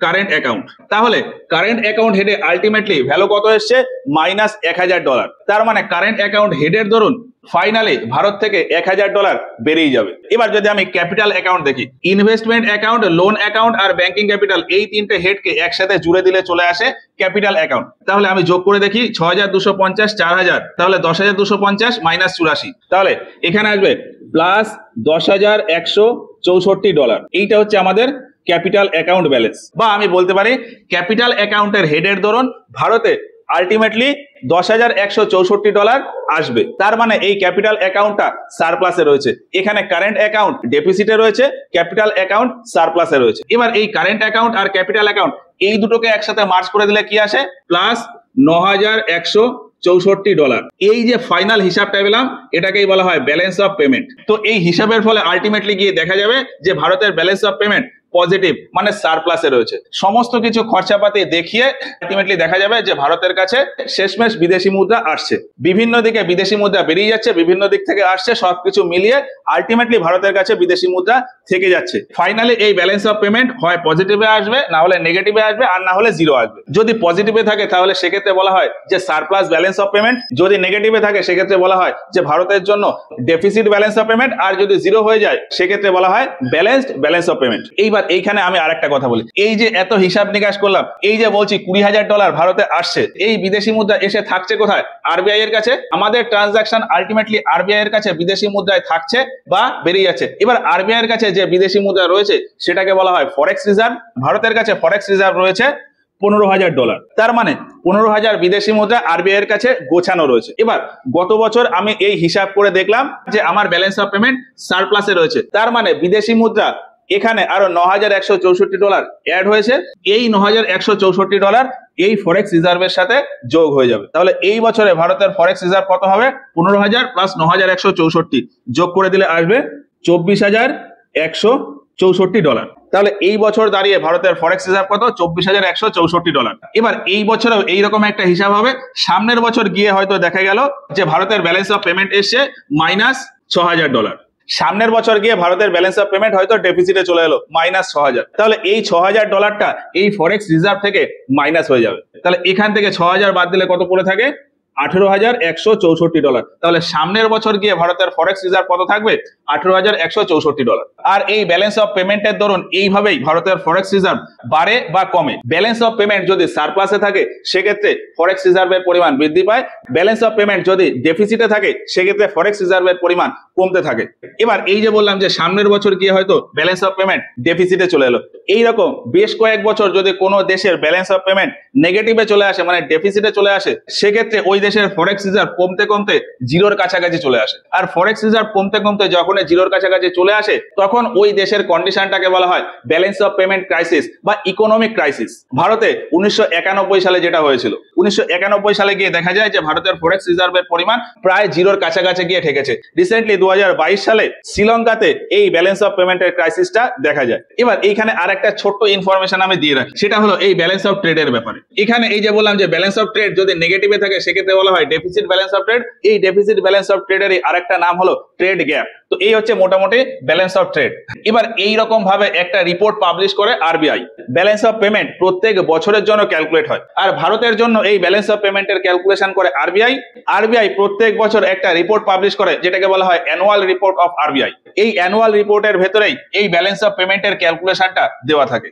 কারেন্ট অ্যাকাউন্ট। তাহলে কারেন্ট অ্যাকাউন্ট হেডে আলটিমেটলি ভ্যালু কত এসছে? -1000। তার মানে কারেন্ট অ্যাকাউন্ট হেডের ধরুন ফাইনালি ভারত থেকে $1000 বেরিয়ে যাবে। এবার যদি আমি ক্যাপিটাল অ্যাকাউন্ট দেখি, ইনভেস্টমেন্ট অ্যাকাউন্ট, লোন অ্যাকাউন্ট আর ব্যাংকিং ক্যাপিটাল এই তিনটে হেডকে একসাথে জুড়ে দিলে চলে আসে ক্যাপিটাল অ্যাকাউন্ট। তাহলে আমি যোগ করে দেখি 6250 4000, তাহলে 10250 -84, তাহলে এখানে আসবে +10,164 এইটা হচ্ছে আমাদের ক্যাপিটাল অ্যাকাউন্ট ব্যালেন্স। বা আমি বলতে পারি ক্যাপিটাল অ্যাকাউন্টের হেডের ধরুন ভারতে আলটিমেটলি $10,164 আসবে। তার মানে এই ক্যাপিটাল অ্যাকাউন্টটা সারপ্লাসে রয়েছে, এখানে কারেন্ট অ্যাকাউন্ট ডেফিসিটে রয়েছে, ক্যাপিটাল অ্যাকাউন্ট সারপ্লাসে রয়েছে। এবার এই কারেন্ট অ্যাকাউন্ট আর ক্যাপিটাল অ্যাকাউন্ট এই দুটোকে একসাথে মার্জ করে দিলে কি আসে? +9,164। এই যে ফাইনাল হিসাবটা পেলাম এটাকেই বলা হয় ব্যালেন্স অফ পেমেন্ট। তো এই হিসাবের ফলে আলটিমেটলি গিয়ে দেখা যাবে যে ভারতের ব্যালেন্স অফ পেমেন্ট পজিটিভ, মানে সারপ্লাসে রয়েছে। সমস্ত কিছু খরচাপাতি দেখিয়ে আলটিমেটলি দেখা যাবে যে ভারতের কাছে শেষমেশ বিদেশি মুদ্রা আসছে, বিভিন্ন দিকে বিদেশি মুদ্রা বেরিয়ে যাচ্ছে, বিভিন্ন দিক থেকে আসছে, সবকিছু মিলিয়ে আলটিমেটলি ভারতের কাছে বিদেশি মুদ্রা থেকে যাচ্ছে। ফাইনালি এই ব্যালেন্স অফ পেমেন্ট হয় পজিটিভে আসবে, না হলে নেগেটিভে আসবে, আর না হলে জিরো আসবে। যদি পজিটিভে থাকে তাহলে সেক্ষেত্রে বলা হয় যে সারপ্লাস ব্যালেন্স অফ পেমেন্ট, যদি নেগেটিভে থাকে সেক্ষেত্রে বলা হয় যে ভারতের জন্য ডেফিসিট ব্যালেন্স অফ পেমেন্ট, আর যদি জিরো হয়ে যায় সেক্ষেত্রে বলা হয় ব্যালেন্সড ব্যালেন্স অফ পেমেন্ট। এইবার এইখানে আমি আরেকটা কথা বলি, এই যে এত হিসাব নিকাশ করলাম, এই যে বলছি $20,000 ভারতে আসছে, এই বিদেশি মুদ্রা এসে থাকছে কোথায়? আরবিআই এর কাছে। আমাদের ট্রানজাকশন আলটিমেটলি আরবিআই এর কাছে বিদেশি মুদ্রায় থাকছে বা বেরিয়ে যাচ্ছে। এবার আরবিআই এর কাছে যে বিদেশি মুদ্রা রয়েছে সেটাকে বলা হয় ফরেক্স রিজার্ভ। ভারতের কাছে ফরেক্স রিজার্ভ রয়েছে $15,000। তার মানে 15,000 বিদেশি মুদ্রা আরবিআই এর কাছে গোছানো রয়েছে। এবার গত বছর আমি এই হিসাব করে দেখলাম যে আমার ব্যালেন্স অফ পেমেন্ট সারপ্লাসে রয়েছে, তার মানে বিদেশি মুদ্রা এখানে আরো $9,164 অ্যাড হয়েছে। এই $9,164 এই ফরেক্স রিজার্ভের সাথে যোগ হয়ে যাবে। তাহলে এই বছরে ভারতের ফরেক্স রিজার্ভ কত হবে? 15,000 + $9,164 যোগ করে দিলে আসবে $24,164। তাহলে এই বছর দাঁড়িয়ে ভারতের ফরেক্স রিজার্ভ কত? $24,164। এবার এই বছরেও এইরকম একটা হিসাব হবে। সামনের বছর গিয়ে হয়তো দেখা গেল যে ভারতের ব্যালেন্স অফ পেমেন্ট এসছে -$6,000। সামনের বছর গিয়ে ভারতের ব্যালেন্স অফ পেমেন্ট হয়তো ডেফিসিটে চলে এলো -$6,000। তাহলে এই $6,000 এই ফরেক্স রিজার্ভ থেকে মাইনাস হয়ে যাবে। তাহলে এখান থেকে 6,000 বাদ দিলে কত পড়ে থাকে? $18,164। তাহলে সামনের বছর গিয়ে ভারতের ফরেক্স রিজার্ভ কত থাকবে? $18,164। আর এই ব্যালেন্স অফ পেমেন্টের দরুন এইভাবেই ভারতের ফরেক্স রিজার্ভ বাড়ে বা কমে। ব্যালেন্স অফ পেমেন্ট যদি সারপ্লাসে থাকে সেক্ষেত্রে ফরেক্স রিজার্ভের পরিমাণ বৃদ্ধি পায়, ব্যালেন্স অফ পেমেন্ট যদি ডেফিসিটে থাকে সেক্ষেত্রে ফরেক্স রিজার্ভের পরিমাণ কমতে থাকে। এবার এই যে বললাম যে সামনের বছর গিয়ে হয়তো ব্যালেন্স অফ পেমেন্ট ডেফিসিটে চলে এলো, এইরকম বেশ কয়েক বছর যদি কোনো দেশের ব্যালেন্স অফ পেমেন্ট নেগেটিভে চলে আসে, মানে ডেফিসিটে চলে আসে, সেক্ষেত্রে ওই দেশের ফরেক্স রিজার্ভ কমতে কমতে জিরোর কাছাকাছি চলে আসে। আর ফরেক্স রিজার্ভ কমতে কমতে যখন জিরোর কাছাকাছি চলে আসে তখন ওই দেশের কন্ডিশনটাকে বলা হয় ব্যালেন্স অফ পেমেন্ট ক্রাইসিস বা ইকোনমিক ক্রাইসিস। ভারতে 1991 সালে যেটা হয়েছিল, 1991 সালে গিয়ে দেখা যায় যে ভারতের ফরেক্স রিজার্ভের পরিমাণ প্রায় জিরোর কাছাকাছি গিয়ে ঠেকেছে। রিসেন্টলি 2022 সালে শ্রীলঙ্কাতে এই ব্যালেন্স অফ পেমেন্টের ক্রাইসিসটা দেখা যায়। এবার এইখানে আর একটা ছোট্ট ইনফরমেশন আমি দিয়ে রাখি, সেটা হলো এই ব্যালেন্স অফ ট্রেডের ব্যাপারে। এখানে এই যে বললাম যে ব্যালেন্স অফ ট্রেড যদি নেগেটিভে থাকে সেক্ষেত্রে বলা হয় ডেফিসিট ব্যালেন্স অফ ট্রেড। এই ডেফিসিট ব্যালেন্স অফ ট্রেডেরই আরেকটা নাম হলো ট্রেড গ্যাপ। তো এই হচ্ছে মোটামুটি ব্যালেন্স অফ ট্রেড। এবার এই রকম ভাবে একটা রিপোর্ট পাবলিশ করে আরবিআই। ব্যালেন্স অফ পেমেন্ট প্রত্যেক বছরের জন্য ক্যালকুলেট হয়, আর ভারতের জন্য এই ব্যালেন্স অফ পেমেন্টের ক্যালকুলেশন করে আরবিআই। আরবিআই প্রত্যেক বছর একটা রিপোর্ট পাবলিশ করে, যেটাকে বলা হয় অ্যানুয়াল রিপোর্ট অফ আরবিআই। এই অ্যানুয়াল রিপোর্টের ভেতরেই এই ব্যালেন্স অফ পেমেন্টের ক্যালকুলেশনটা দেওয়া থাকে।